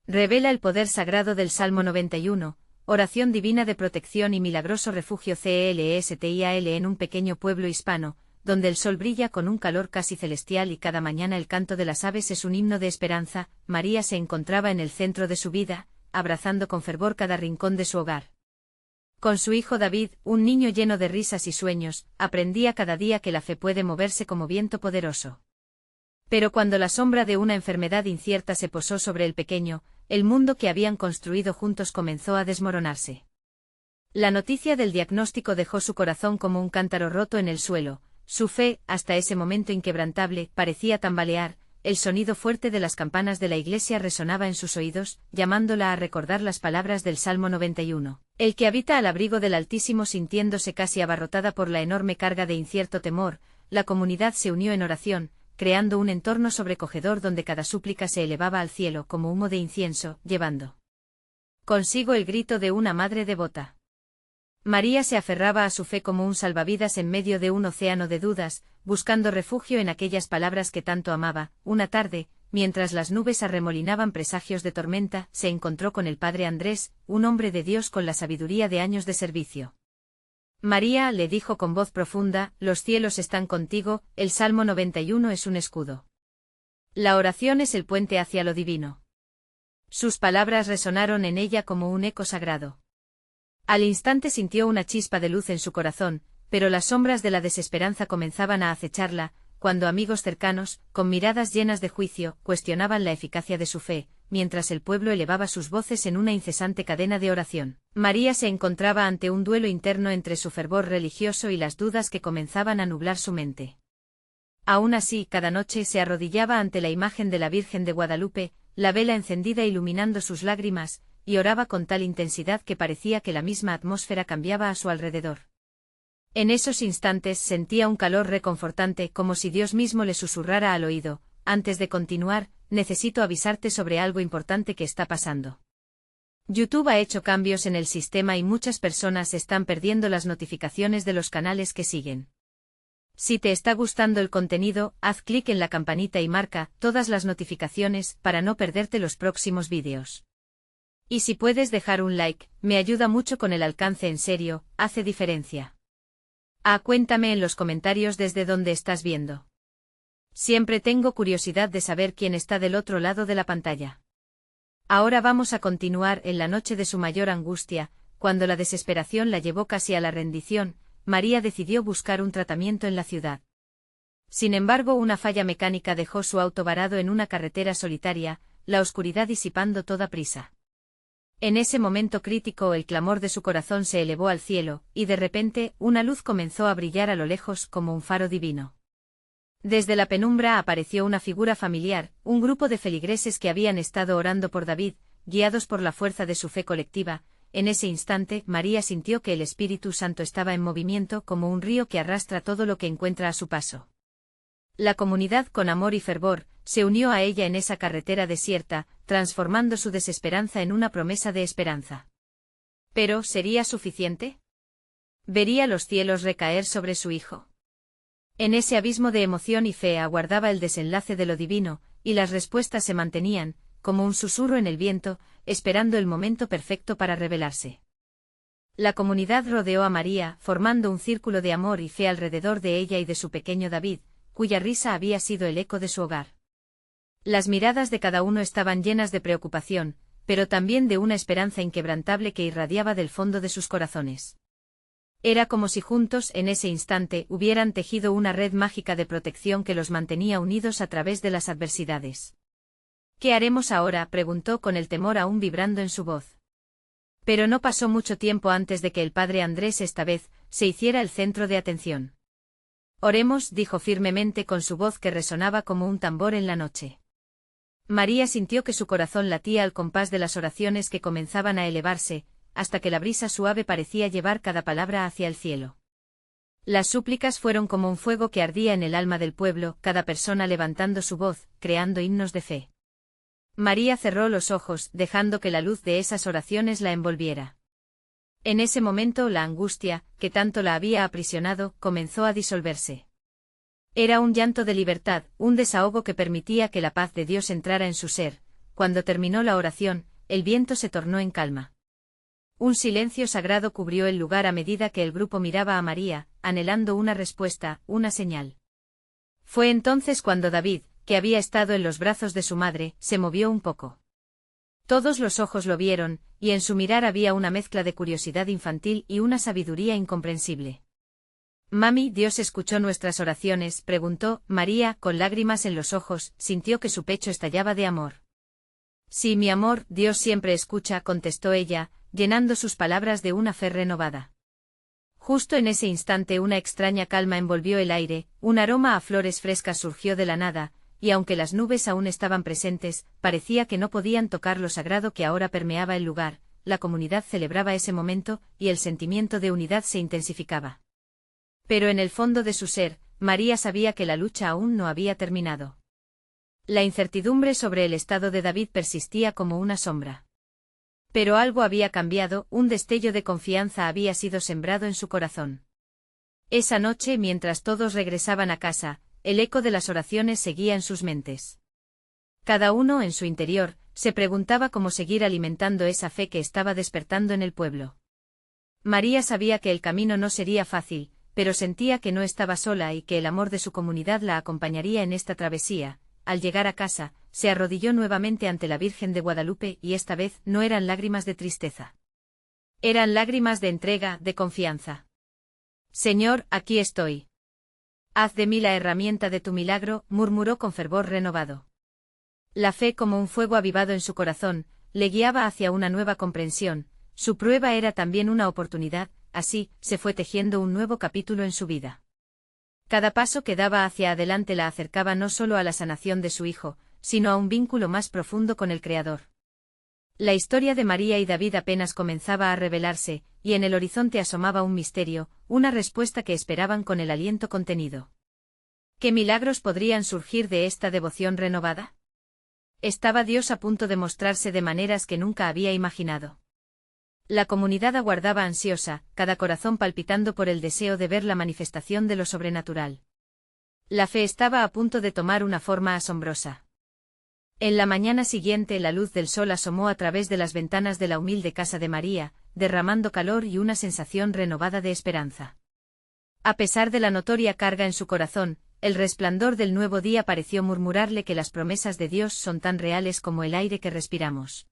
Revela el poder sagrado del Salmo 91, oración divina de protección y milagroso refugio CELSTIAL en un pequeño pueblo hispano, donde el sol brilla con un calor casi celestial y cada mañana el canto de las aves es un himno de esperanza. María se encontraba en el centro de su vida, abrazando con fervor cada rincón de su hogar. Con su hijo David, un niño lleno de risas y sueños, aprendía cada día que la fe puede moverse como viento poderoso. Pero cuando la sombra de una enfermedad incierta se posó sobre el pequeño, el mundo que habían construido juntos comenzó a desmoronarse. La noticia del diagnóstico dejó su corazón como un cántaro roto en el suelo. Su fe, hasta ese momento inquebrantable, parecía tambalear. El sonido fuerte de las campanas de la iglesia resonaba en sus oídos, llamándola a recordar las palabras del Salmo 91. El que habita al abrigo del Altísimo, sintiéndose casi abarrotada por la enorme carga de incierto temor, la comunidad se unió en oración, creando un entorno sobrecogedor donde cada súplica se elevaba al cielo como humo de incienso, llevando consigo el grito de una madre devota. María se aferraba a su fe como un salvavidas en medio de un océano de dudas, buscando refugio en aquellas palabras que tanto amaba. Una tarde, mientras las nubes arremolinaban presagios de tormenta, se encontró con el padre Andrés, un hombre de Dios con la sabiduría de años de servicio. María, le dijo con voz profunda, los cielos están contigo, el Salmo 91 es un escudo. La oración es el puente hacia lo divino. Sus palabras resonaron en ella como un eco sagrado. Al instante sintió una chispa de luz en su corazón, pero las sombras de la desesperanza comenzaban a acecharla, cuando amigos cercanos, con miradas llenas de juicio, cuestionaban la eficacia de su fe, mientras el pueblo elevaba sus voces en una incesante cadena de oración. María se encontraba ante un duelo interno entre su fervor religioso y las dudas que comenzaban a nublar su mente. Aún así, cada noche se arrodillaba ante la imagen de la Virgen de Guadalupe, la vela encendida iluminando sus lágrimas, y oraba con tal intensidad que parecía que la misma atmósfera cambiaba a su alrededor. En esos instantes sentía un calor reconfortante, como si Dios mismo le susurrara al oído: antes de continuar, necesito avisarte sobre algo importante que está pasando. YouTube ha hecho cambios en el sistema y muchas personas están perdiendo las notificaciones de los canales que siguen. Si te está gustando el contenido, haz clic en la campanita y marca todas las notificaciones para no perderte los próximos vídeos. Y si puedes dejar un like, me ayuda mucho con el alcance, en serio, hace diferencia. Cuéntame en los comentarios desde dónde estás viendo. Siempre tengo curiosidad de saber quién está del otro lado de la pantalla. Ahora vamos a continuar. En la noche de su mayor angustia, cuando la desesperación la llevó casi a la rendición, María decidió buscar un tratamiento en la ciudad. Sin embargo, una falla mecánica dejó su auto varado en una carretera solitaria, la oscuridad disipando toda prisa. En ese momento crítico el clamor de su corazón se elevó al cielo, y de repente, una luz comenzó a brillar a lo lejos como un faro divino. Desde la penumbra apareció una figura familiar, un grupo de feligreses que habían estado orando por David, guiados por la fuerza de su fe colectiva. En ese instante, María sintió que el Espíritu Santo estaba en movimiento como un río que arrastra todo lo que encuentra a su paso. La comunidad, con amor y fervor, se unió a ella en esa carretera desierta, transformando su desesperanza en una promesa de esperanza. ¿Pero sería suficiente? ¿Vería los cielos recaer sobre su hijo? En ese abismo de emoción y fe aguardaba el desenlace de lo divino, y las respuestas se mantenían, como un susurro en el viento, esperando el momento perfecto para revelarse. La comunidad rodeó a María, formando un círculo de amor y fe alrededor de ella y de su pequeño David, cuya risa había sido el eco de su hogar. Las miradas de cada uno estaban llenas de preocupación, pero también de una esperanza inquebrantable que irradiaba del fondo de sus corazones. Era como si juntos, en ese instante, hubieran tejido una red mágica de protección que los mantenía unidos a través de las adversidades. ¿Qué haremos ahora?, preguntó con el temor aún vibrando en su voz. Pero no pasó mucho tiempo antes de que el padre Andrés esta vez se hiciera el centro de atención. Oremos, dijo firmemente con su voz que resonaba como un tambor en la noche. María sintió que su corazón latía al compás de las oraciones que comenzaban a elevarse, hasta que la brisa suave parecía llevar cada palabra hacia el cielo. Las súplicas fueron como un fuego que ardía en el alma del pueblo, cada persona levantando su voz, creando himnos de fe. María cerró los ojos, dejando que la luz de esas oraciones la envolviera. En ese momento la angustia, que tanto la había aprisionado, comenzó a disolverse. Era un llanto de libertad, un desahogo que permitía que la paz de Dios entrara en su ser, cuando terminó la oración, el viento se tornó en calma. Un silencio sagrado cubrió el lugar a medida que el grupo miraba a María, anhelando una respuesta, una señal. Fue entonces cuando David, que había estado en los brazos de su madre, se movió un poco. Todos los ojos lo vieron, y en su mirar había una mezcla de curiosidad infantil y una sabiduría incomprensible. «Mami, ¿Dios escuchó nuestras oraciones?», preguntó. María, con lágrimas en los ojos, sintió que su pecho estallaba de amor. «Sí, mi amor, Dios siempre escucha», contestó ella, llenando sus palabras de una fe renovada. Justo en ese instante una extraña calma envolvió el aire, un aroma a flores frescas surgió de la nada, y aunque las nubes aún estaban presentes, parecía que no podían tocar lo sagrado que ahora permeaba el lugar. La comunidad celebraba ese momento, y el sentimiento de unidad se intensificaba. Pero en el fondo de su ser, María sabía que la lucha aún no había terminado. La incertidumbre sobre el estado de David persistía como una sombra. Pero algo había cambiado, un destello de confianza había sido sembrado en su corazón. Esa noche, mientras todos regresaban a casa, el eco de las oraciones seguía en sus mentes. Cada uno, en su interior, se preguntaba cómo seguir alimentando esa fe que estaba despertando en el pueblo. María sabía que el camino no sería fácil, pero sentía que no estaba sola y que el amor de su comunidad la acompañaría en esta travesía. Al llegar a casa, se arrodilló nuevamente ante la Virgen de Guadalupe y esta vez no eran lágrimas de tristeza. Eran lágrimas de entrega, de confianza. «Señor, aquí estoy. Haz de mí la herramienta de tu milagro», murmuró con fervor renovado. La fe, como un fuego avivado en su corazón, le guiaba hacia una nueva comprensión. Su prueba era también una oportunidad, así, se fue tejiendo un nuevo capítulo en su vida. Cada paso que daba hacia adelante la acercaba no solo a la sanación de su hijo, sino a un vínculo más profundo con el Creador. La historia de María y David apenas comenzaba a revelarse, y en el horizonte asomaba un misterio, una respuesta que esperaban con el aliento contenido. ¿Qué milagros podrían surgir de esta devoción renovada? ¿Estaba Dios a punto de mostrarse de maneras que nunca había imaginado? La comunidad aguardaba ansiosa, cada corazón palpitando por el deseo de ver la manifestación de lo sobrenatural. La fe estaba a punto de tomar una forma asombrosa. En la mañana siguiente la luz del sol asomó a través de las ventanas de la humilde casa de María, derramando calor y una sensación renovada de esperanza. A pesar de la notoria carga en su corazón, el resplandor del nuevo día pareció murmurarle que las promesas de Dios son tan reales como el aire que respiramos.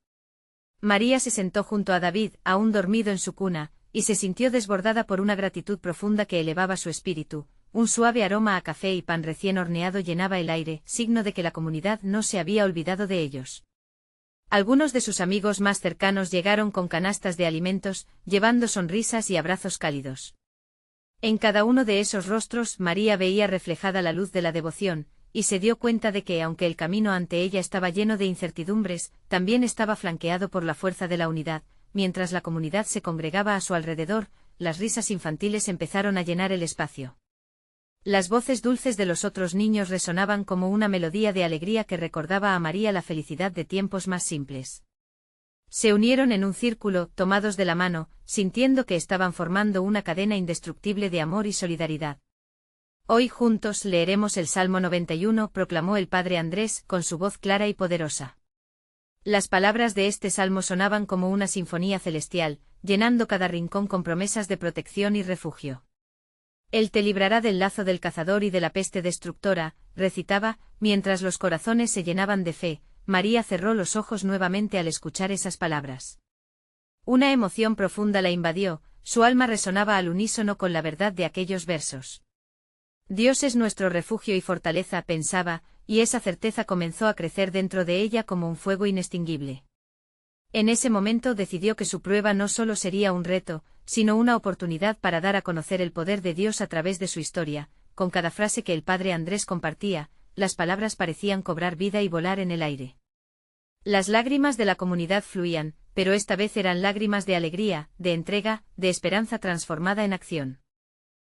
María se sentó junto a David, aún dormido en su cuna, y se sintió desbordada por una gratitud profunda que elevaba su espíritu. Un suave aroma a café y pan recién horneado llenaba el aire, signo de que la comunidad no se había olvidado de ellos. Algunos de sus amigos más cercanos llegaron con canastas de alimentos, llevando sonrisas y abrazos cálidos. En cada uno de esos rostros María veía reflejada la luz de la devoción, y se dio cuenta de que aunque el camino ante ella estaba lleno de incertidumbres, también estaba flanqueado por la fuerza de la unidad. Mientras la comunidad se congregaba a su alrededor, las risas infantiles empezaron a llenar el espacio. Las voces dulces de los otros niños resonaban como una melodía de alegría que recordaba a María la felicidad de tiempos más simples. Se unieron en un círculo, tomados de la mano, sintiendo que estaban formando una cadena indestructible de amor y solidaridad. «Hoy juntos leeremos el Salmo 91», proclamó el padre Andrés, con su voz clara y poderosa. Las palabras de este salmo sonaban como una sinfonía celestial, llenando cada rincón con promesas de protección y refugio. «Él te librará del lazo del cazador y de la peste destructora», recitaba, mientras los corazones se llenaban de fe. María cerró los ojos nuevamente al escuchar esas palabras. Una emoción profunda la invadió, su alma resonaba al unísono con la verdad de aquellos versos. «Dios es nuestro refugio y fortaleza», pensaba, y esa certeza comenzó a crecer dentro de ella como un fuego inextinguible. En ese momento decidió que su prueba no solo sería un reto, sino una oportunidad para dar a conocer el poder de Dios a través de su historia. Con cada frase que el padre Andrés compartía, las palabras parecían cobrar vida y volar en el aire. Las lágrimas de la comunidad fluían, pero esta vez eran lágrimas de alegría, de entrega, de esperanza transformada en acción.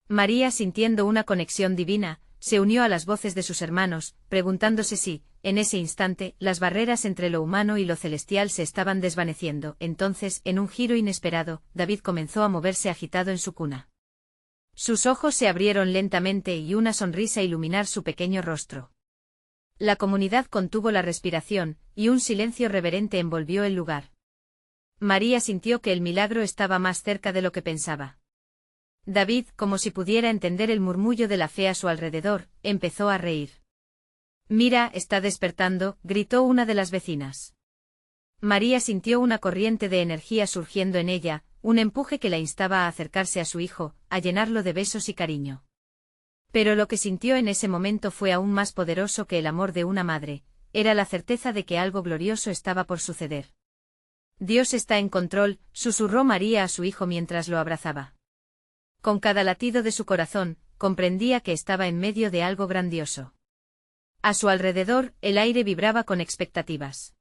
María, sintiendo una conexión divina, se unió a las voces de sus hermanos, preguntándose si, en ese instante, las barreras entre lo humano y lo celestial se estaban desvaneciendo. Entonces, en un giro inesperado, David comenzó a moverse agitado en su cuna. Sus ojos se abrieron lentamente y una sonrisa iluminar su pequeño rostro. La comunidad contuvo la respiración, y un silencio reverente envolvió el lugar. María sintió que el milagro estaba más cerca de lo que pensaba. David, como si pudiera entender el murmullo de la fe a su alrededor, empezó a reír. «Mira, está despertando», gritó una de las vecinas. María sintió una corriente de energía surgiendo en ella, un empuje que la instaba a acercarse a su hijo, a llenarlo de besos y cariño. Pero lo que sintió en ese momento fue aún más poderoso que el amor de una madre, era la certeza de que algo glorioso estaba por suceder. «Dios está en control», susurró María a su hijo mientras lo abrazaba. Con cada latido de su corazón, comprendía que estaba en medio de algo grandioso. A su alrededor, el aire vibraba con expectativas.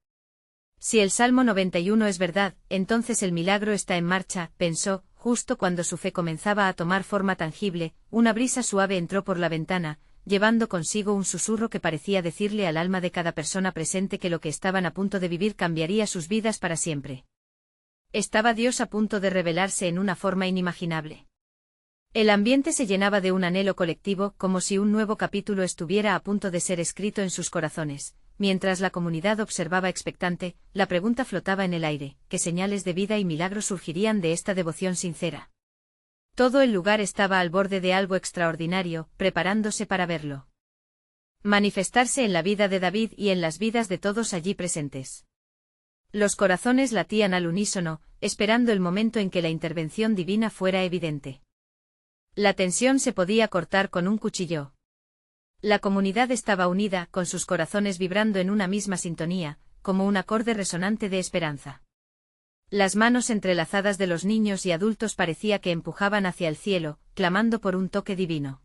Si el Salmo 91 es verdad, entonces el milagro está en marcha, pensó. Justo cuando su fe comenzaba a tomar forma tangible, una brisa suave entró por la ventana, llevando consigo un susurro que parecía decirle al alma de cada persona presente que lo que estaban a punto de vivir cambiaría sus vidas para siempre. Estaba Dios a punto de revelarse en una forma inimaginable. El ambiente se llenaba de un anhelo colectivo, como si un nuevo capítulo estuviera a punto de ser escrito en sus corazones. Mientras la comunidad observaba expectante, la pregunta flotaba en el aire: ¿qué señales de vida y milagro surgirían de esta devoción sincera? Todo el lugar estaba al borde de algo extraordinario, preparándose para verlo manifestarse en la vida de David y en las vidas de todos allí presentes. Los corazones latían al unísono, esperando el momento en que la intervención divina fuera evidente. La tensión se podía cortar con un cuchillo. La comunidad estaba unida, con sus corazones vibrando en una misma sintonía, como un acorde resonante de esperanza. Las manos entrelazadas de los niños y adultos parecía que empujaban hacia el cielo, clamando por un toque divino.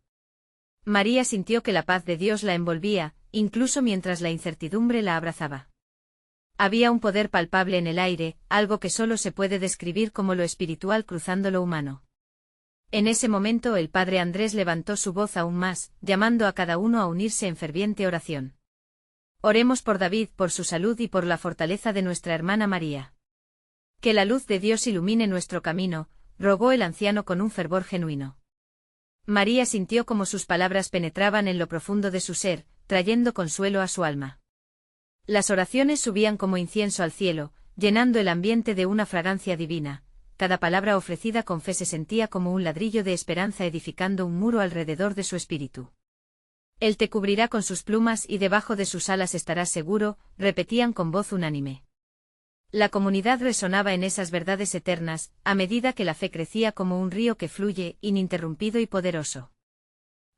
María sintió que la paz de Dios la envolvía, incluso mientras la incertidumbre la abrazaba. Había un poder palpable en el aire, algo que solo se puede describir como lo espiritual cruzando lo humano. En ese momento el padre Andrés levantó su voz aún más, llamando a cada uno a unirse en ferviente oración. Oremos por David, por su salud y por la fortaleza de nuestra hermana María. Que la luz de Dios ilumine nuestro camino, rogó el anciano con un fervor genuino. María sintió como sus palabras penetraban en lo profundo de su ser, trayendo consuelo a su alma. Las oraciones subían como incienso al cielo, llenando el ambiente de una fragancia divina. Cada palabra ofrecida con fe se sentía como un ladrillo de esperanza edificando un muro alrededor de su espíritu. Él te cubrirá con sus plumas y debajo de sus alas estarás seguro, repetían con voz unánime. La comunidad resonaba en esas verdades eternas, a medida que la fe crecía como un río que fluye, ininterrumpido y poderoso.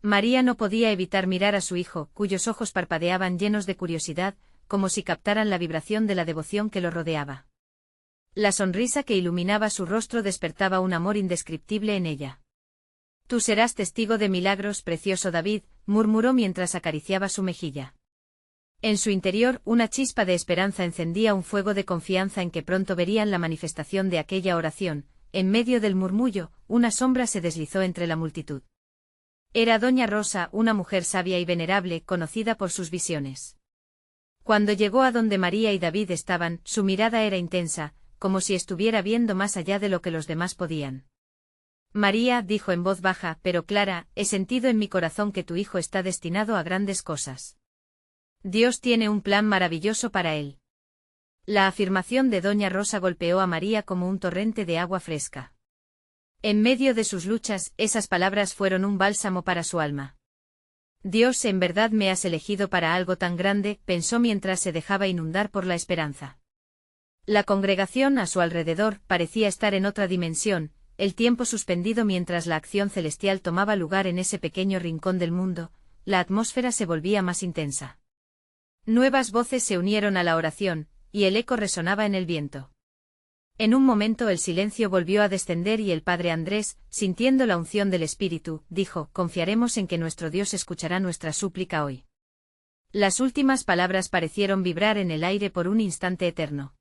María no podía evitar mirar a su hijo, cuyos ojos parpadeaban llenos de curiosidad, como si captaran la vibración de la devoción que lo rodeaba. La sonrisa que iluminaba su rostro despertaba un amor indescriptible en ella. Tú serás testigo de milagros, precioso David, murmuró mientras acariciaba su mejilla. En su interior, una chispa de esperanza encendía un fuego de confianza en que pronto verían la manifestación de aquella oración. En medio del murmullo, una sombra se deslizó entre la multitud. Era doña Rosa, una mujer sabia y venerable, conocida por sus visiones. Cuando llegó a donde María y David estaban, su mirada era intensa, como si estuviera viendo más allá de lo que los demás podían. María, dijo en voz baja, pero clara, he sentido en mi corazón que tu hijo está destinado a grandes cosas. Dios tiene un plan maravilloso para él. La afirmación de doña Rosa golpeó a María como un torrente de agua fresca. En medio de sus luchas, esas palabras fueron un bálsamo para su alma. Dios, en verdad me has elegido para algo tan grande, pensó mientras se dejaba inundar por la esperanza. La congregación a su alrededor parecía estar en otra dimensión, el tiempo suspendido mientras la acción celestial tomaba lugar en ese pequeño rincón del mundo, la atmósfera se volvía más intensa. Nuevas voces se unieron a la oración, y el eco resonaba en el viento. En un momento el silencio volvió a descender y el padre Andrés, sintiendo la unción del Espíritu, dijo: confiaremos en que nuestro Dios escuchará nuestra súplica hoy. Las últimas palabras parecieron vibrar en el aire por un instante eterno.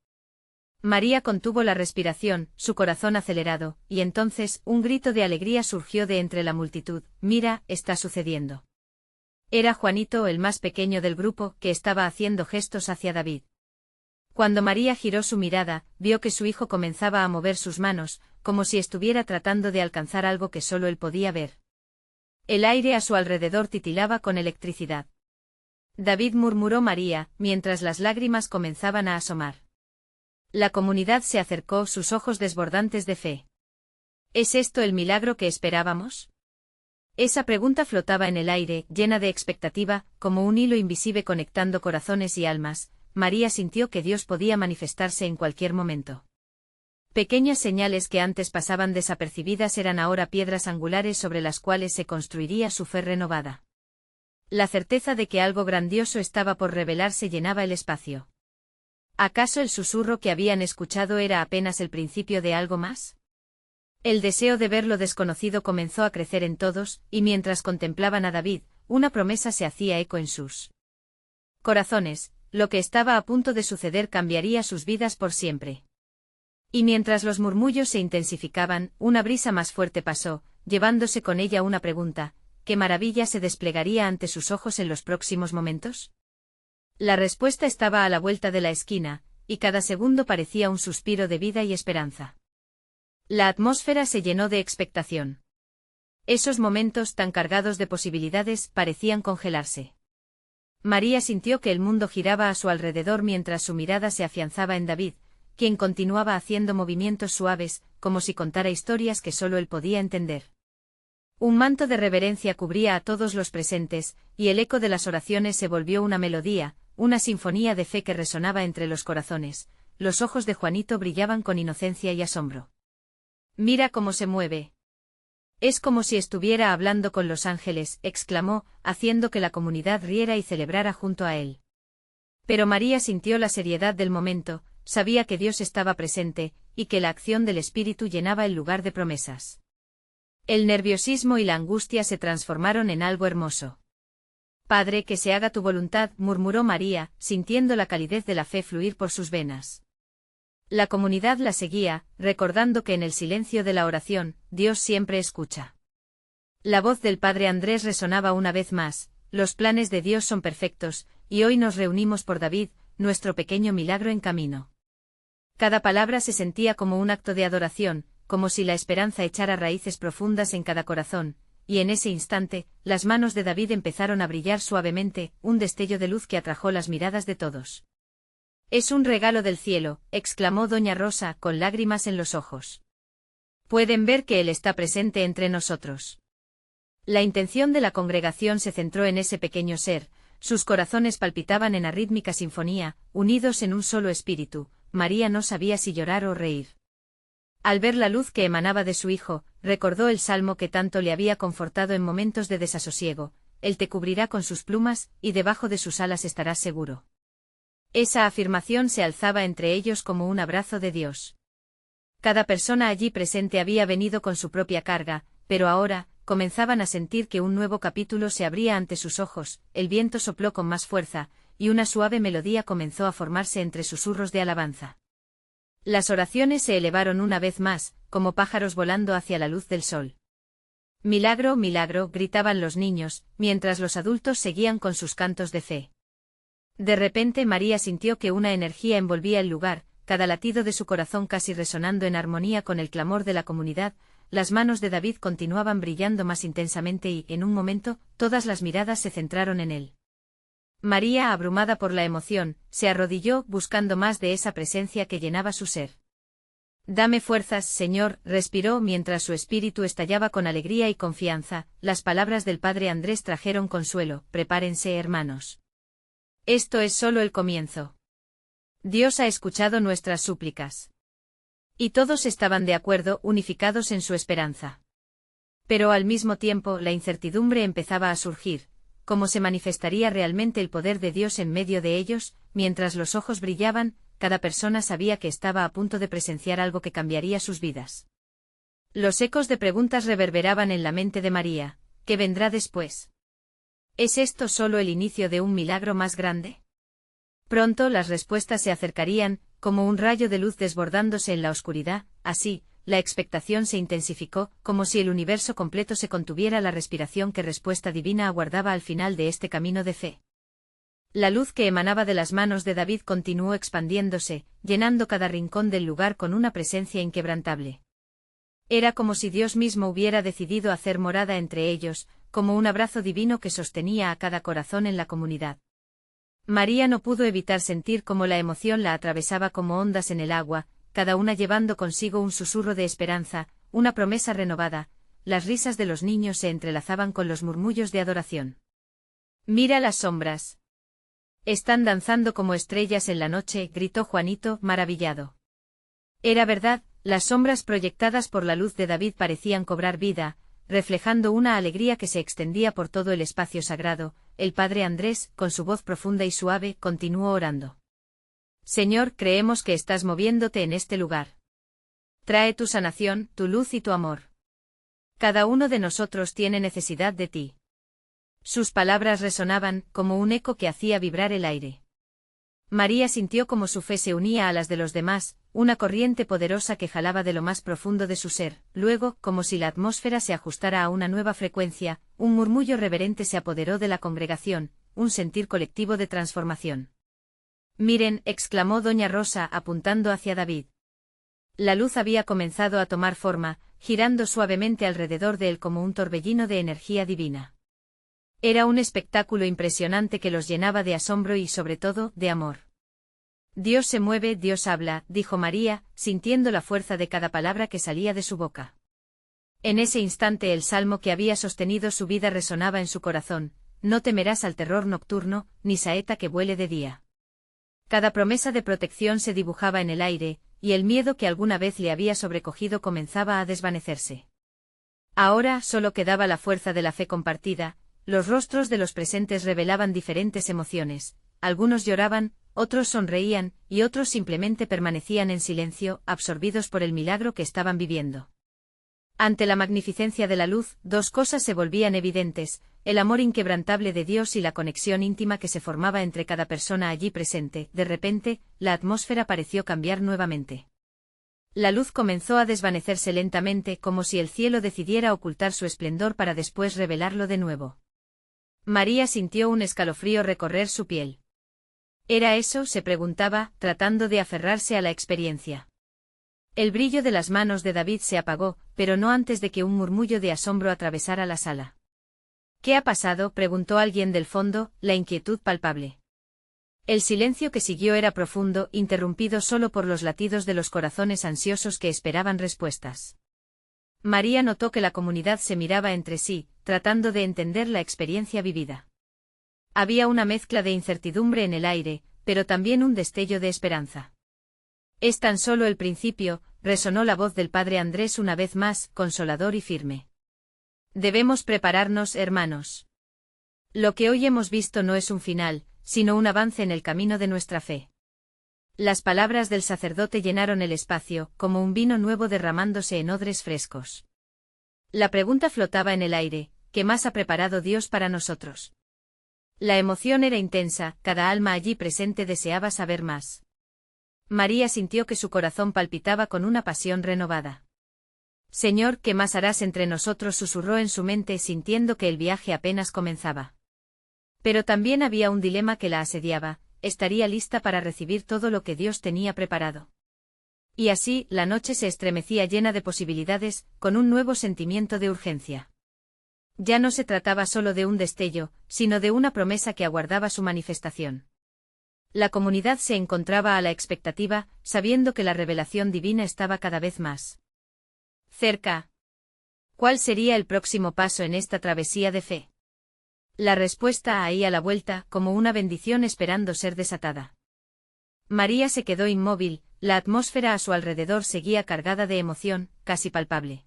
María contuvo la respiración, su corazón acelerado, y entonces un grito de alegría surgió de entre la multitud: mira, está sucediendo. Era Juanito, el más pequeño del grupo, que estaba haciendo gestos hacia David. Cuando María giró su mirada, vio que su hijo comenzaba a mover sus manos, como si estuviera tratando de alcanzar algo que solo él podía ver. El aire a su alrededor titilaba con electricidad. David, murmuró María, mientras las lágrimas comenzaban a asomar. La comunidad se acercó, sus ojos desbordantes de fe. ¿Es esto el milagro que esperábamos? Esa pregunta flotaba en el aire, llena de expectativa, como un hilo invisible conectando corazones y almas. María sintió que Dios podía manifestarse en cualquier momento. Pequeñas señales que antes pasaban desapercibidas eran ahora piedras angulares sobre las cuales se construiría su fe renovada. La certeza de que algo grandioso estaba por revelarse llenaba el espacio. ¿Acaso el susurro que habían escuchado era apenas el principio de algo más? El deseo de ver lo desconocido comenzó a crecer en todos, y mientras contemplaban a David, una promesa se hacía eco en sus corazones: lo que estaba a punto de suceder cambiaría sus vidas por siempre. Y mientras los murmullos se intensificaban, una brisa más fuerte pasó, llevándose con ella una pregunta: ¿qué maravilla se desplegaría ante sus ojos en los próximos momentos? La respuesta estaba a la vuelta de la esquina, y cada segundo parecía un suspiro de vida y esperanza. La atmósfera se llenó de expectación. Esos momentos tan cargados de posibilidades parecían congelarse. María sintió que el mundo giraba a su alrededor mientras su mirada se afianzaba en David, quien continuaba haciendo movimientos suaves, como si contara historias que solo él podía entender. Un manto de reverencia cubría a todos los presentes, y el eco de las oraciones se volvió una melodía, una sinfonía de fe que resonaba entre los corazones. Los ojos de Juanito brillaban con inocencia y asombro. «Mira cómo se mueve. Es como si estuviera hablando con los ángeles», exclamó, haciendo que la comunidad riera y celebrara junto a él. Pero María sintió la seriedad del momento, sabía que Dios estaba presente, y que la acción del Espíritu llenaba el lugar de promesas. El nerviosismo y la angustia se transformaron en algo hermoso. «Padre, que se haga tu voluntad», murmuró María, sintiendo la calidez de la fe fluir por sus venas. La comunidad la seguía, recordando que en el silencio de la oración, Dios siempre escucha. La voz del padre Andrés resonaba una vez más: «Los planes de Dios son perfectos, y hoy nos reunimos por David, nuestro pequeño milagro en camino». Cada palabra se sentía como un acto de adoración, como si la esperanza echara raíces profundas en cada corazón, y en ese instante, las manos de David empezaron a brillar suavemente, un destello de luz que atrajo las miradas de todos. «Es un regalo del cielo», exclamó doña Rosa, con lágrimas en los ojos. «Pueden ver que Él está presente entre nosotros». La intención de la congregación se centró en ese pequeño ser, sus corazones palpitaban en arrítmica sinfonía, unidos en un solo espíritu. María no sabía si llorar o reír. Al ver la luz que emanaba de su hijo, recordó el salmo que tanto le había confortado en momentos de desasosiego: «Él te cubrirá con sus plumas, y debajo de sus alas estarás seguro». Esa afirmación se alzaba entre ellos como un abrazo de Dios. Cada persona allí presente había venido con su propia carga, pero ahora, comenzaban a sentir que un nuevo capítulo se abría ante sus ojos. El viento sopló con más fuerza, y una suave melodía comenzó a formarse entre susurros de alabanza. Las oraciones se elevaron una vez más, como pájaros volando hacia la luz del sol. «Milagro, milagro», gritaban los niños, mientras los adultos seguían con sus cantos de fe. De repente María sintió que una energía envolvía el lugar, cada latido de su corazón casi resonando en armonía con el clamor de la comunidad. Las manos de David continuaban brillando más intensamente y, en un momento, todas las miradas se centraron en él. María, abrumada por la emoción, se arrodilló, buscando más de esa presencia que llenaba su ser. «Dame fuerzas, Señor», respiró mientras su espíritu estallaba con alegría y confianza. Las palabras del padre Andrés trajeron consuelo: «Prepárense, hermanos. Esto es solo el comienzo. Dios ha escuchado nuestras súplicas». Y todos estaban de acuerdo, unificados en su esperanza. Pero al mismo tiempo la incertidumbre empezaba a surgir: ¿cómo se manifestaría realmente el poder de Dios en medio de ellos? Mientras los ojos brillaban, cada persona sabía que estaba a punto de presenciar algo que cambiaría sus vidas. Los ecos de preguntas reverberaban en la mente de María: ¿qué vendrá después? ¿Es esto solo el inicio de un milagro más grande? Pronto las respuestas se acercarían, como un rayo de luz desbordándose en la oscuridad. Así, la expectación se intensificó, como si el universo completo se contuviera la respiración que respuesta divina aguardaba al final de este camino de fe. La luz que emanaba de las manos de David continuó expandiéndose, llenando cada rincón del lugar con una presencia inquebrantable. Era como si Dios mismo hubiera decidido hacer morada entre ellos, como un abrazo divino que sostenía a cada corazón en la comunidad. María no pudo evitar sentir cómo la emoción la atravesaba como ondas en el agua, cada una llevando consigo un susurro de esperanza, una promesa renovada. Las risas de los niños se entrelazaban con los murmullos de adoración. «Mira las sombras. Están danzando como estrellas en la noche», gritó Juanito, maravillado. Era verdad, las sombras proyectadas por la luz de David parecían cobrar vida, reflejando una alegría que se extendía por todo el espacio sagrado. El padre Andrés, con su voz profunda y suave, continuó orando. «Señor, creemos que estás moviéndote en este lugar. Trae tu sanación, tu luz y tu amor. Cada uno de nosotros tiene necesidad de ti». Sus palabras resonaban, como un eco que hacía vibrar el aire. María sintió como su fe se unía a las de los demás, una corriente poderosa que jalaba de lo más profundo de su ser. Luego, como si la atmósfera se ajustara a una nueva frecuencia, un murmullo reverente se apoderó de la congregación, un sentir colectivo de transformación. «Miren», exclamó doña Rosa apuntando hacia David. La luz había comenzado a tomar forma, girando suavemente alrededor de él como un torbellino de energía divina. Era un espectáculo impresionante que los llenaba de asombro y, sobre todo, de amor. «Dios se mueve, Dios habla», dijo María, sintiendo la fuerza de cada palabra que salía de su boca. En ese instante el salmo que había sostenido su vida resonaba en su corazón: «No temerás al terror nocturno, ni saeta que vuele de día». Cada promesa de protección se dibujaba en el aire, y el miedo que alguna vez le había sobrecogido comenzaba a desvanecerse. Ahora solo quedaba la fuerza de la fe compartida. Los rostros de los presentes revelaban diferentes emociones, algunos lloraban, otros sonreían, y otros simplemente permanecían en silencio, absorbidos por el milagro que estaban viviendo. Ante la magnificencia de la luz, dos cosas se volvían evidentes: el amor inquebrantable de Dios y la conexión íntima que se formaba entre cada persona allí presente. De repente, la atmósfera pareció cambiar nuevamente. La luz comenzó a desvanecerse lentamente, como si el cielo decidiera ocultar su esplendor para después revelarlo de nuevo. María sintió un escalofrío recorrer su piel. ¿Era eso?, se preguntaba, tratando de aferrarse a la experiencia. El brillo de las manos de David se apagó, pero no antes de que un murmullo de asombro atravesara la sala. «¿Qué ha pasado?», preguntó alguien del fondo, la inquietud palpable. El silencio que siguió era profundo, interrumpido solo por los latidos de los corazones ansiosos que esperaban respuestas. María notó que la comunidad se miraba entre sí, tratando de entender la experiencia vivida. Había una mezcla de incertidumbre en el aire, pero también un destello de esperanza. «Es tan solo el principio», resonó la voz del padre Andrés una vez más, consolador y firme. «Debemos prepararnos, hermanos. Lo que hoy hemos visto no es un final, sino un avance en el camino de nuestra fe». Las palabras del sacerdote llenaron el espacio, como un vino nuevo derramándose en odres frescos. La pregunta flotaba en el aire: ¿qué más ha preparado Dios para nosotros? La emoción era intensa, cada alma allí presente deseaba saber más. María sintió que su corazón palpitaba con una pasión renovada. «Señor, ¿qué más harás entre nosotros?», susurró en su mente, sintiendo que el viaje apenas comenzaba. Pero también había un dilema que la asediaba: ¿estaría lista para recibir todo lo que Dios tenía preparado? Y así, la noche se estremecía llena de posibilidades, con un nuevo sentimiento de urgencia. Ya no se trataba solo de un destello, sino de una promesa que aguardaba su manifestación. La comunidad se encontraba a la expectativa, sabiendo que la revelación divina estaba cada vez más cerca. ¿Cuál sería el próximo paso en esta travesía de fe? La respuesta ahí a la vuelta, como una bendición esperando ser desatada. María se quedó inmóvil, la atmósfera a su alrededor seguía cargada de emoción, casi palpable.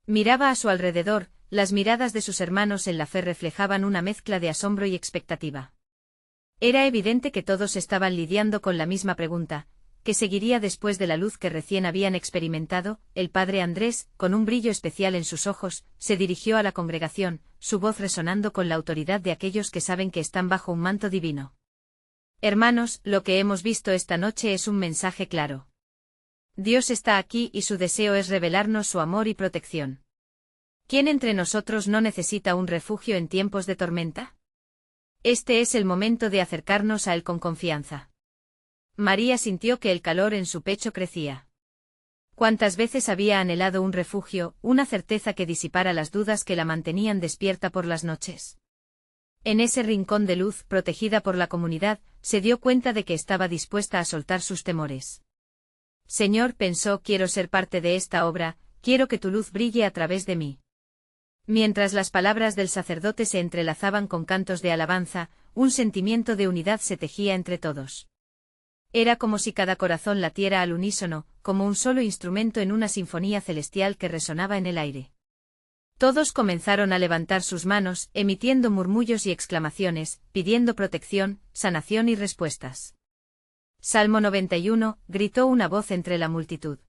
Miraba a su alrededor, las miradas de sus hermanos en la fe reflejaban una mezcla de asombro y expectativa. Era evidente que todos estaban lidiando con la misma pregunta: ¿qué seguiría después de la luz que recién habían experimentado? El padre Andrés, con un brillo especial en sus ojos, se dirigió a la congregación, su voz resonando con la autoridad de aquellos que saben que están bajo un manto divino. «Hermanos, lo que hemos visto esta noche es un mensaje claro. Dios está aquí y su deseo es revelarnos su amor y protección. ¿Quién entre nosotros no necesita un refugio en tiempos de tormenta? Este es el momento de acercarnos a él con confianza». María sintió que el calor en su pecho crecía. ¿Cuántas veces había anhelado un refugio, una certeza que disipara las dudas que la mantenían despierta por las noches? En ese rincón de luz, protegida por la comunidad, se dio cuenta de que estaba dispuesta a soltar sus temores. Señor, pensó, quiero ser parte de esta obra, quiero que tu luz brille a través de mí. Mientras las palabras del sacerdote se entrelazaban con cantos de alabanza, un sentimiento de unidad se tejía entre todos. Era como si cada corazón latiera al unísono, como un solo instrumento en una sinfonía celestial que resonaba en el aire. Todos comenzaron a levantar sus manos, emitiendo murmullos y exclamaciones, pidiendo protección, sanación y respuestas. Salmo 91, gritó una voz entre la multitud.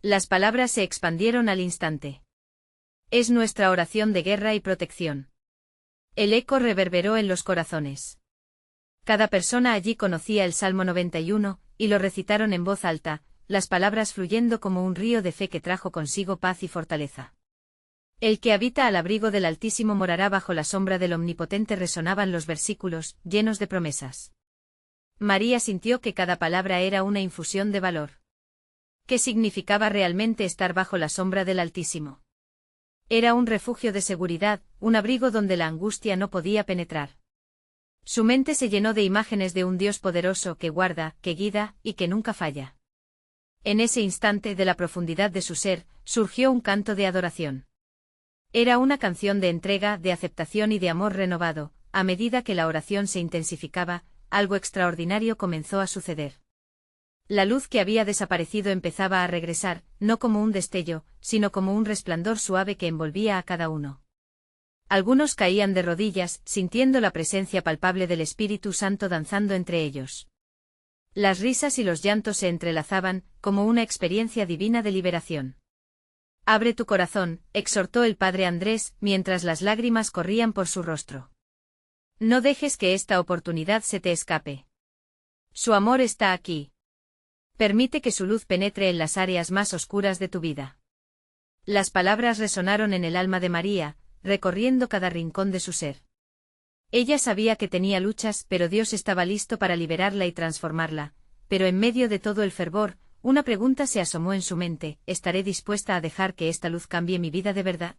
Las palabras se expandieron al instante. Es nuestra oración de guerra y protección. El eco reverberó en los corazones. Cada persona allí conocía el Salmo 91, y lo recitaron en voz alta, las palabras fluyendo como un río de fe que trajo consigo paz y fortaleza. El que habita al abrigo del Altísimo morará bajo la sombra del Omnipotente, resonaban los versículos, llenos de promesas. María sintió que cada palabra era una infusión de valor. ¿Qué significaba realmente estar bajo la sombra del Altísimo? Era un refugio de seguridad, un abrigo donde la angustia no podía penetrar. Su mente se llenó de imágenes de un Dios poderoso que guarda, que guía, y que nunca falla. En ese instante, de la profundidad de su ser, surgió un canto de adoración. Era una canción de entrega, de aceptación y de amor renovado. A medida que la oración se intensificaba, algo extraordinario comenzó a suceder. La luz que había desaparecido empezaba a regresar, no como un destello, sino como un resplandor suave que envolvía a cada uno. Algunos caían de rodillas, sintiendo la presencia palpable del Espíritu Santo danzando entre ellos. Las risas y los llantos se entrelazaban, como una experiencia divina de liberación. Abre tu corazón, exhortó el padre Andrés, mientras las lágrimas corrían por su rostro. No dejes que esta oportunidad se te escape. Su amor está aquí. Permite que su luz penetre en las áreas más oscuras de tu vida. Las palabras resonaron en el alma de María, recorriendo cada rincón de su ser. Ella sabía que tenía luchas, pero Dios estaba listo para liberarla y transformarla, pero en medio de todo el fervor, una pregunta se asomó en su mente: ¿estaré dispuesta a dejar que esta luz cambie mi vida de verdad?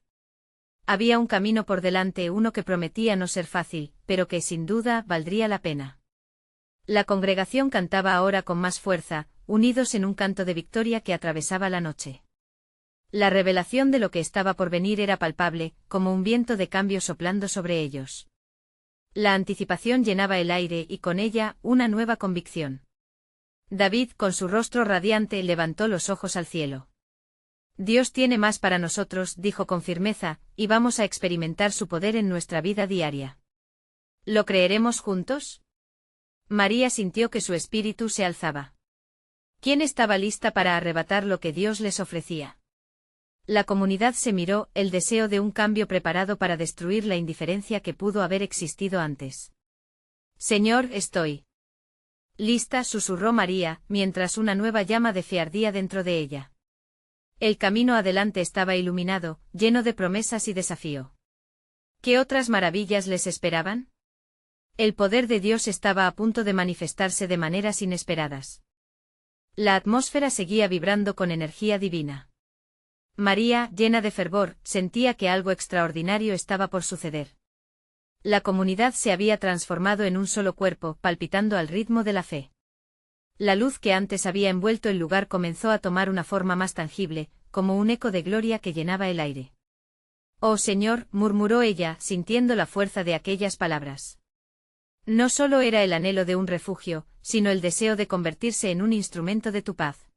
Había un camino por delante, uno que prometía no ser fácil, pero que sin duda valdría la pena. La congregación cantaba ahora con más fuerza, unidos en un canto de victoria que atravesaba la noche. La revelación de lo que estaba por venir era palpable, como un viento de cambio soplando sobre ellos. La anticipación llenaba el aire y con ella una nueva convicción. David, con su rostro radiante, levantó los ojos al cielo. Dios tiene más para nosotros, dijo con firmeza, y vamos a experimentar su poder en nuestra vida diaria. ¿Lo creeremos juntos? María sintió que su espíritu se alzaba. ¿Quién estaba lista para arrebatar lo que Dios les ofrecía? La comunidad se miró, el deseo de un cambio preparado para destruir la indiferencia que pudo haber existido antes. Señor, estoy lista, susurró María, mientras una nueva llama de fe ardía dentro de ella. El camino adelante estaba iluminado, lleno de promesas y desafío. ¿Qué otras maravillas les esperaban? El poder de Dios estaba a punto de manifestarse de maneras inesperadas. La atmósfera seguía vibrando con energía divina. María, llena de fervor, sentía que algo extraordinario estaba por suceder. La comunidad se había transformado en un solo cuerpo, palpitando al ritmo de la fe. La luz que antes había envuelto el lugar comenzó a tomar una forma más tangible, como un eco de gloria que llenaba el aire. «Oh Señor», murmuró ella, sintiendo la fuerza de aquellas palabras. No solo era el anhelo de un refugio, sino el deseo de convertirse en un instrumento de tu paz.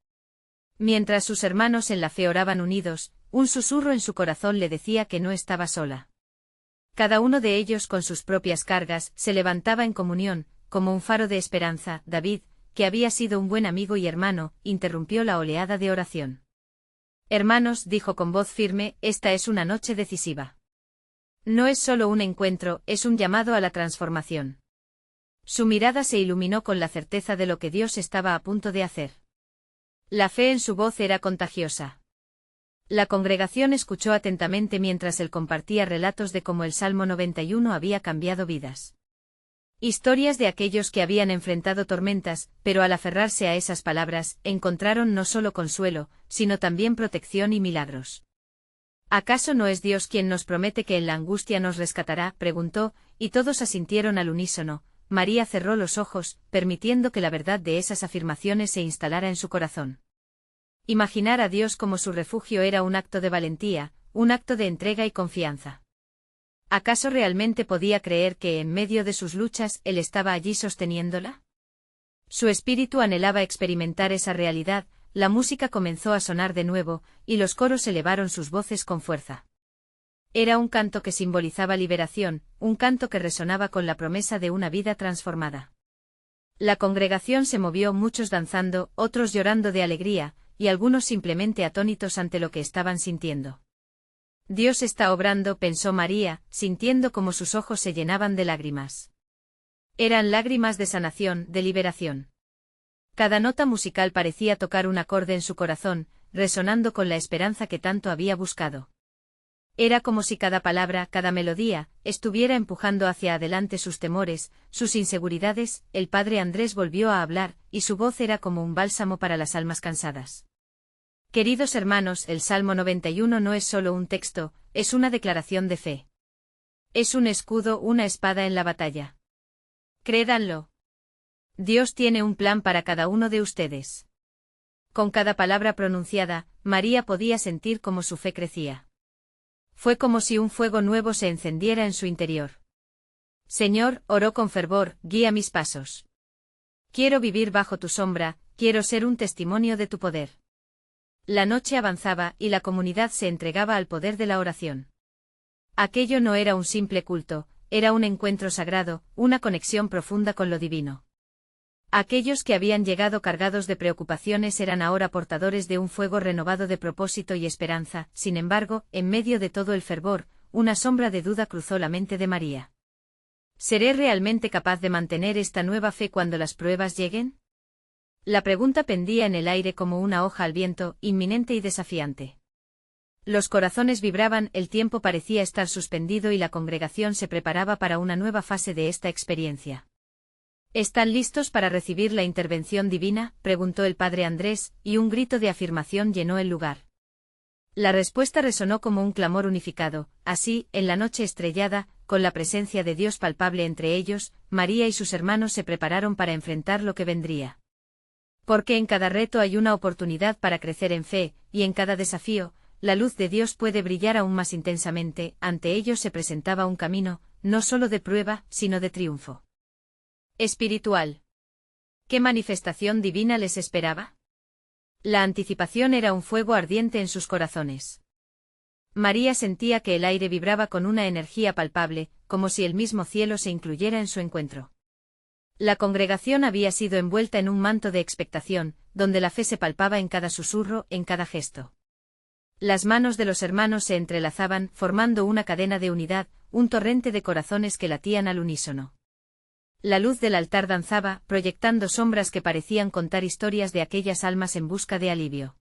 Mientras sus hermanos en la fe oraban unidos, un susurro en su corazón le decía que no estaba sola. Cada uno de ellos, con sus propias cargas, se levantaba en comunión, como un faro de esperanza. David, que había sido un buen amigo y hermano, interrumpió la oleada de oración. «Hermanos», dijo con voz firme, «esta es una noche decisiva. No es solo un encuentro, es un llamado a la transformación». Su mirada se iluminó con la certeza de lo que Dios estaba a punto de hacer. La fe en su voz era contagiosa. La congregación escuchó atentamente mientras él compartía relatos de cómo el Salmo 91 había cambiado vidas. Historias de aquellos que habían enfrentado tormentas, pero al aferrarse a esas palabras, encontraron no solo consuelo, sino también protección y milagros. ¿Acaso no es Dios quien nos promete que en la angustia nos rescatará?, preguntó, y todos asintieron al unísono. María cerró los ojos, permitiendo que la verdad de esas afirmaciones se instalara en su corazón. Imaginar a Dios como su refugio era un acto de valentía, un acto de entrega y confianza. ¿Acaso realmente podía creer que en medio de sus luchas Él estaba allí sosteniéndola? Su espíritu anhelaba experimentar esa realidad. La música comenzó a sonar de nuevo, y los coros elevaron sus voces con fuerza. Era un canto que simbolizaba liberación, un canto que resonaba con la promesa de una vida transformada. La congregación se movió, muchos danzando, otros llorando de alegría, y algunos simplemente atónitos ante lo que estaban sintiendo. Dios está obrando, pensó María, sintiendo como sus ojos se llenaban de lágrimas. Eran lágrimas de sanación, de liberación. Cada nota musical parecía tocar un acorde en su corazón, resonando con la esperanza que tanto había buscado. Era como si cada palabra, cada melodía, estuviera empujando hacia adelante sus temores, sus inseguridades. El padre Andrés volvió a hablar, y su voz era como un bálsamo para las almas cansadas. Queridos hermanos, el Salmo 91 no es solo un texto, es una declaración de fe. Es un escudo, una espada en la batalla. Créanlo. Dios tiene un plan para cada uno de ustedes. Con cada palabra pronunciada, María podía sentir cómo su fe crecía. Fue como si un fuego nuevo se encendiera en su interior. Señor, oró con fervor, guía mis pasos. Quiero vivir bajo tu sombra, quiero ser un testimonio de tu poder. La noche avanzaba y la comunidad se entregaba al poder de la oración. Aquello no era un simple culto, era un encuentro sagrado, una conexión profunda con lo divino. Aquellos que habían llegado cargados de preocupaciones eran ahora portadores de un fuego renovado de propósito y esperanza. Sin embargo, en medio de todo el fervor, una sombra de duda cruzó la mente de María. ¿Seré realmente capaz de mantener esta nueva fe cuando las pruebas lleguen? La pregunta pendía en el aire como una hoja al viento, inminente y desafiante. Los corazones vibraban, el tiempo parecía estar suspendido y la congregación se preparaba para una nueva fase de esta experiencia. ¿Están listos para recibir la intervención divina?, preguntó el padre Andrés, y un grito de afirmación llenó el lugar. La respuesta resonó como un clamor unificado. Así, en la noche estrellada, con la presencia de Dios palpable entre ellos, María y sus hermanos se prepararon para enfrentar lo que vendría. Porque en cada reto hay una oportunidad para crecer en fe, y en cada desafío, la luz de Dios puede brillar aún más intensamente. Ante ellos se presentaba un camino, no solo de prueba, sino de triunfo espiritual. ¿Qué manifestación divina les esperaba? La anticipación era un fuego ardiente en sus corazones. María sentía que el aire vibraba con una energía palpable, como si el mismo cielo se incluyera en su encuentro. La congregación había sido envuelta en un manto de expectación, donde la fe se palpaba en cada susurro, en cada gesto. Las manos de los hermanos se entrelazaban, formando una cadena de unidad, un torrente de corazones que latían al unísono. La luz del altar danzaba, proyectando sombras que parecían contar historias de aquellas almas en busca de alivio.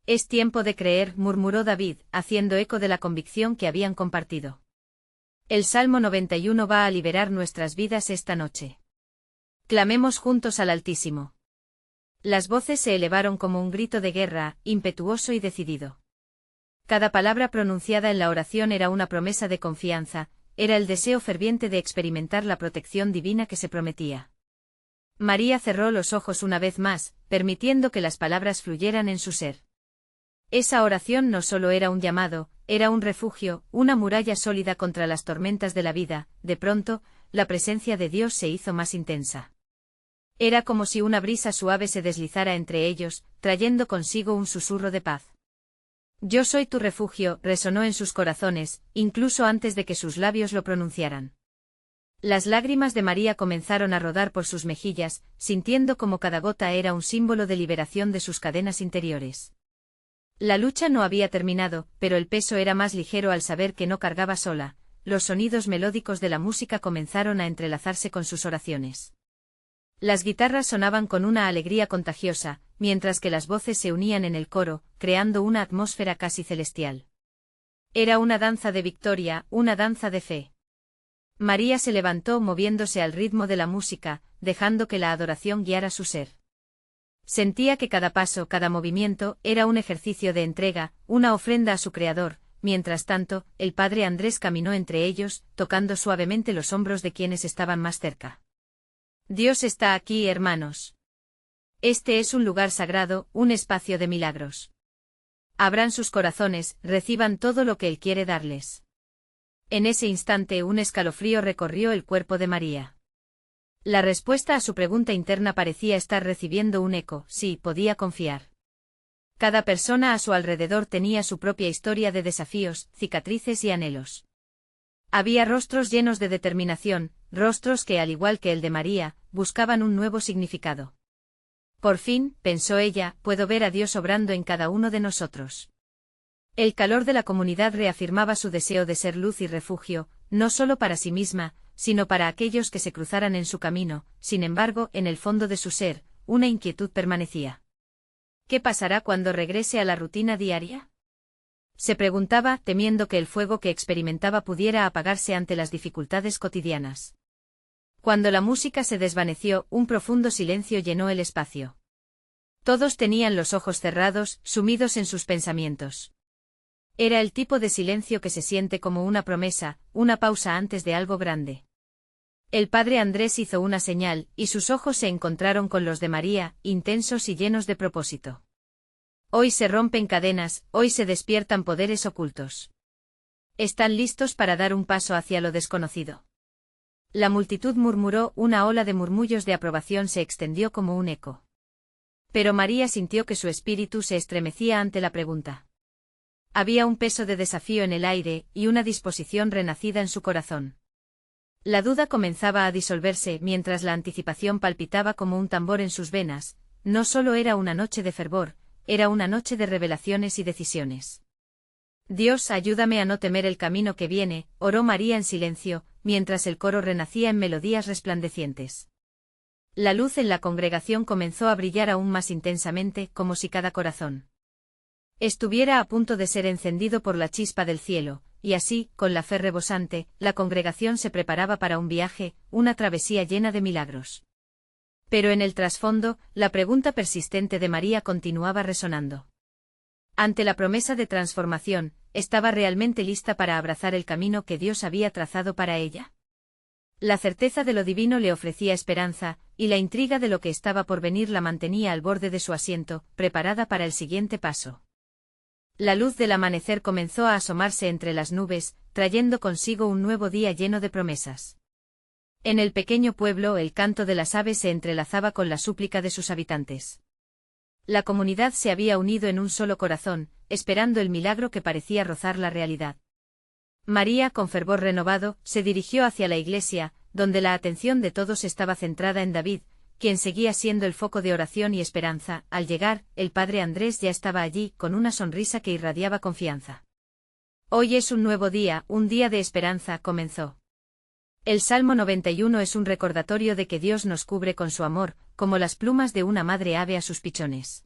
Es tiempo de creer, murmuró David, haciendo eco de la convicción que habían compartido. El Salmo 91 va a liberar nuestras vidas esta noche. Clamemos juntos al Altísimo. Las voces se elevaron como un grito de guerra, impetuoso y decidido. Cada palabra pronunciada en la oración era una promesa de confianza, era el deseo ferviente de experimentar la protección divina que se prometía. María cerró los ojos una vez más, permitiendo que las palabras fluyeran en su ser. Esa oración no solo era un llamado, era un refugio, una muralla sólida contra las tormentas de la vida. De pronto, la presencia de Dios se hizo más intensa. Era como si una brisa suave se deslizara entre ellos, trayendo consigo un susurro de paz. Yo soy tu refugio, resonó en sus corazones, incluso antes de que sus labios lo pronunciaran. Las lágrimas de María comenzaron a rodar por sus mejillas, sintiendo como cada gota era un símbolo de liberación de sus cadenas interiores. La lucha no había terminado, pero el peso era más ligero al saber que no cargaba sola. Los sonidos melódicos de la música comenzaron a entrelazarse con sus oraciones. Las guitarras sonaban con una alegría contagiosa, mientras que las voces se unían en el coro, creando una atmósfera casi celestial. Era una danza de victoria, una danza de fe. María se levantó moviéndose al ritmo de la música, dejando que la adoración guiara su ser. Sentía que cada paso, cada movimiento, era un ejercicio de entrega, una ofrenda a su Creador, mientras tanto, el padre Andrés caminó entre ellos, tocando suavemente los hombros de quienes estaban más cerca. Dios está aquí, hermanos. Este es un lugar sagrado, un espacio de milagros. Abran sus corazones, reciban todo lo que Él quiere darles. En ese instante un escalofrío recorrió el cuerpo de María. La respuesta a su pregunta interna parecía estar recibiendo un eco, sí, podía confiar. Cada persona a su alrededor tenía su propia historia de desafíos, cicatrices y anhelos. Había rostros llenos de determinación, rostros que, al igual que el de María, buscaban un nuevo significado. Por fin, pensó ella, puedo ver a Dios obrando en cada uno de nosotros. El calor de la comunidad reafirmaba su deseo de ser luz y refugio, no solo para sí misma, sino para aquellos que se cruzaran en su camino. Sin embargo, en el fondo de su ser, una inquietud permanecía. ¿Qué pasará cuando regrese a la rutina diaria? Se preguntaba, temiendo que el fuego que experimentaba pudiera apagarse ante las dificultades cotidianas. Cuando la música se desvaneció, un profundo silencio llenó el espacio. Todos tenían los ojos cerrados, sumidos en sus pensamientos. Era el tipo de silencio que se siente como una promesa, una pausa antes de algo grande. El padre Andrés hizo una señal, y sus ojos se encontraron con los de María, intensos y llenos de propósito. Hoy se rompen cadenas, hoy se despiertan poderes ocultos. ¿Están listos para dar un paso hacia lo desconocido? La multitud murmuró, una ola de murmullos de aprobación se extendió como un eco. Pero María sintió que su espíritu se estremecía ante la pregunta. Había un peso de desafío en el aire, y una disposición renacida en su corazón. La duda comenzaba a disolverse mientras la anticipación palpitaba como un tambor en sus venas. No solo era una noche de fervor, era una noche de revelaciones y decisiones. Dios, ayúdame a no temer el camino que viene, oró María en silencio, mientras el coro renacía en melodías resplandecientes. La luz en la congregación comenzó a brillar aún más intensamente, como si cada corazón estuviera a punto de ser encendido por la chispa del cielo, y así, con la fe rebosante, la congregación se preparaba para un viaje, una travesía llena de milagros. Pero en el trasfondo, la pregunta persistente de María continuaba resonando. Ante la promesa de transformación, ¿estaba realmente lista para abrazar el camino que Dios había trazado para ella? La certeza de lo divino le ofrecía esperanza, y la intriga de lo que estaba por venir la mantenía al borde de su asiento, preparada para el siguiente paso. La luz del amanecer comenzó a asomarse entre las nubes, trayendo consigo un nuevo día lleno de promesas. En el pequeño pueblo el canto de las aves se entrelazaba con la súplica de sus habitantes. La comunidad se había unido en un solo corazón, esperando el milagro que parecía rozar la realidad. María, con fervor renovado, se dirigió hacia la iglesia, donde la atención de todos estaba centrada en David, quien seguía siendo el foco de oración y esperanza. Al llegar, el padre Andrés ya estaba allí, con una sonrisa que irradiaba confianza. Hoy es un nuevo día, un día de esperanza, comenzó. El Salmo 91 es un recordatorio de que Dios nos cubre con su amor, como las plumas de una madre ave a sus pichones.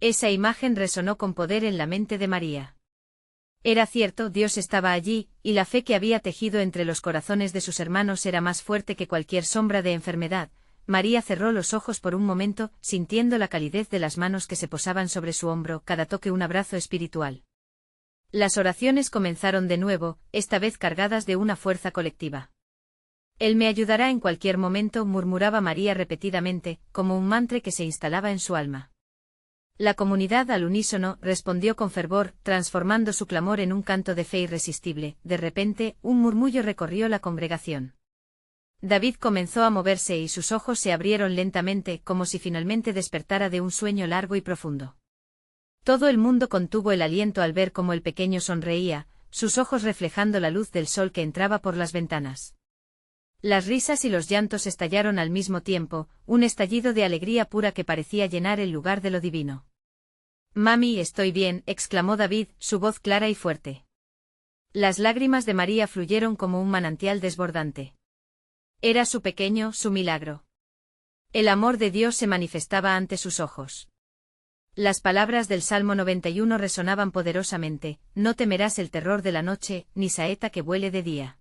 Esa imagen resonó con poder en la mente de María. Era cierto, Dios estaba allí, y la fe que había tejido entre los corazones de sus hermanos era más fuerte que cualquier sombra de enfermedad. María cerró los ojos por un momento, sintiendo la calidez de las manos que se posaban sobre su hombro, cada toque un abrazo espiritual. Las oraciones comenzaron de nuevo, esta vez cargadas de una fuerza colectiva. Él me ayudará en cualquier momento, murmuraba María repetidamente, como un mantra que se instalaba en su alma. La comunidad al unísono respondió con fervor, transformando su clamor en un canto de fe irresistible. De repente, un murmullo recorrió la congregación. David comenzó a moverse y sus ojos se abrieron lentamente, como si finalmente despertara de un sueño largo y profundo. Todo el mundo contuvo el aliento al ver cómo el pequeño sonreía, sus ojos reflejando la luz del sol que entraba por las ventanas. Las risas y los llantos estallaron al mismo tiempo, un estallido de alegría pura que parecía llenar el lugar de lo divino. «Mami, estoy bien», exclamó David, su voz clara y fuerte. Las lágrimas de María fluyeron como un manantial desbordante. Era su pequeño, su milagro. El amor de Dios se manifestaba ante sus ojos. Las palabras del Salmo 91 resonaban poderosamente: no temerás el terror de la noche, ni saeta que vuele de día.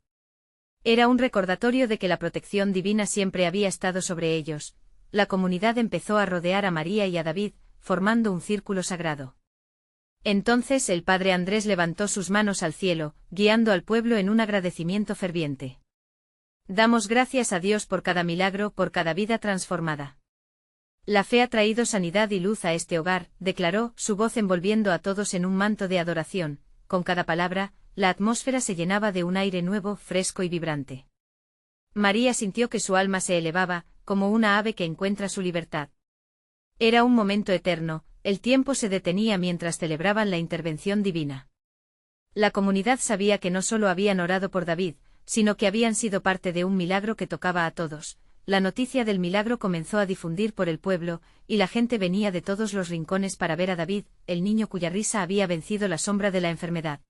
Era un recordatorio de que la protección divina siempre había estado sobre ellos. La comunidad empezó a rodear a María y a David, formando un círculo sagrado. Entonces el padre Andrés levantó sus manos al cielo, guiando al pueblo en un agradecimiento ferviente. Damos gracias a Dios por cada milagro, por cada vida transformada. La fe ha traído sanidad y luz a este hogar, declaró, su voz envolviendo a todos en un manto de adoración. Con cada palabra, la atmósfera se llenaba de un aire nuevo, fresco y vibrante. María sintió que su alma se elevaba, como una ave que encuentra su libertad. Era un momento eterno, el tiempo se detenía mientras celebraban la intervención divina. La comunidad sabía que no solo habían orado por David, sino que habían sido parte de un milagro que tocaba a todos. La noticia del milagro comenzó a difundir por el pueblo, y la gente venía de todos los rincones para ver a David, el niño cuya risa había vencido la sombra de la enfermedad.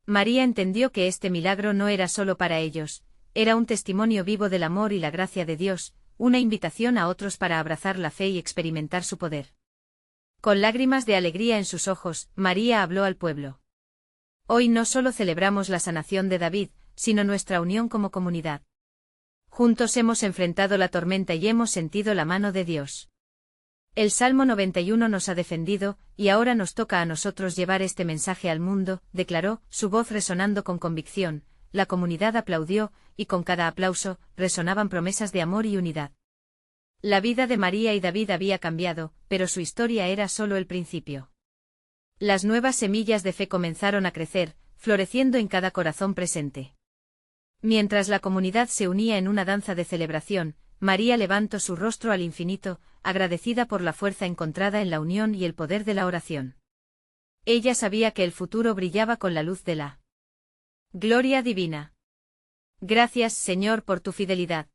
María entendió que este milagro no era solo para ellos, era un testimonio vivo del amor y la gracia de Dios, una invitación a otros para abrazar la fe y experimentar su poder. Con lágrimas de alegría en sus ojos, María habló al pueblo. Hoy no solo celebramos la sanación de David, sino nuestra unión como comunidad. Juntos hemos enfrentado la tormenta y hemos sentido la mano de Dios. El Salmo 91 nos ha defendido, y ahora nos toca a nosotros llevar este mensaje al mundo, declaró, su voz resonando con convicción. La comunidad aplaudió, y con cada aplauso, resonaban promesas de amor y unidad. La vida de María y David había cambiado, pero su historia era solo el principio. Las nuevas semillas de fe comenzaron a crecer, floreciendo en cada corazón presente. Mientras la comunidad se unía en una danza de celebración, María levantó su rostro al infinito, agradecida por la fuerza encontrada en la unión y el poder de la oración. Ella sabía que el futuro brillaba con la luz de la gloria divina. Gracias, Señor, por tu fidelidad.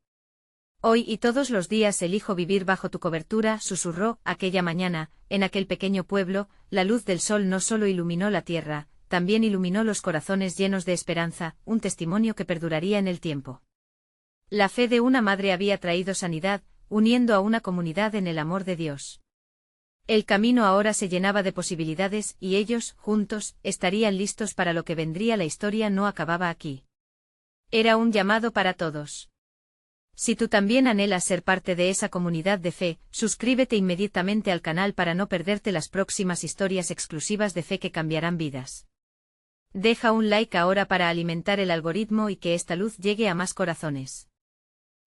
Hoy y todos los días elijo vivir bajo tu cobertura, susurró, aquella mañana, en aquel pequeño pueblo, la luz del sol no solo iluminó la tierra, también iluminó los corazones llenos de esperanza, un testimonio que perduraría en el tiempo. La fe de una madre había traído sanidad, uniendo a una comunidad en el amor de Dios. El camino ahora se llenaba de posibilidades y ellos, juntos, estarían listos para lo que vendría. La historia no acababa aquí. Era un llamado para todos. Si tú también anhelas ser parte de esa comunidad de fe, suscríbete inmediatamente al canal para no perderte las próximas historias exclusivas de fe que cambiarán vidas. Deja un like ahora para alimentar el algoritmo y que esta luz llegue a más corazones.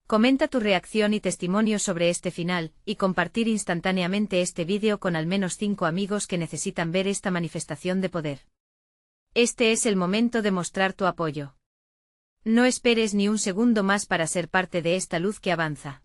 Comenta tu reacción y testimonio sobre este final, y compartir instantáneamente este vídeo con al menos 5 amigos que necesitan ver esta manifestación de poder. Este es el momento de mostrar tu apoyo. No esperes ni un segundo más para ser parte de esta luz que avanza.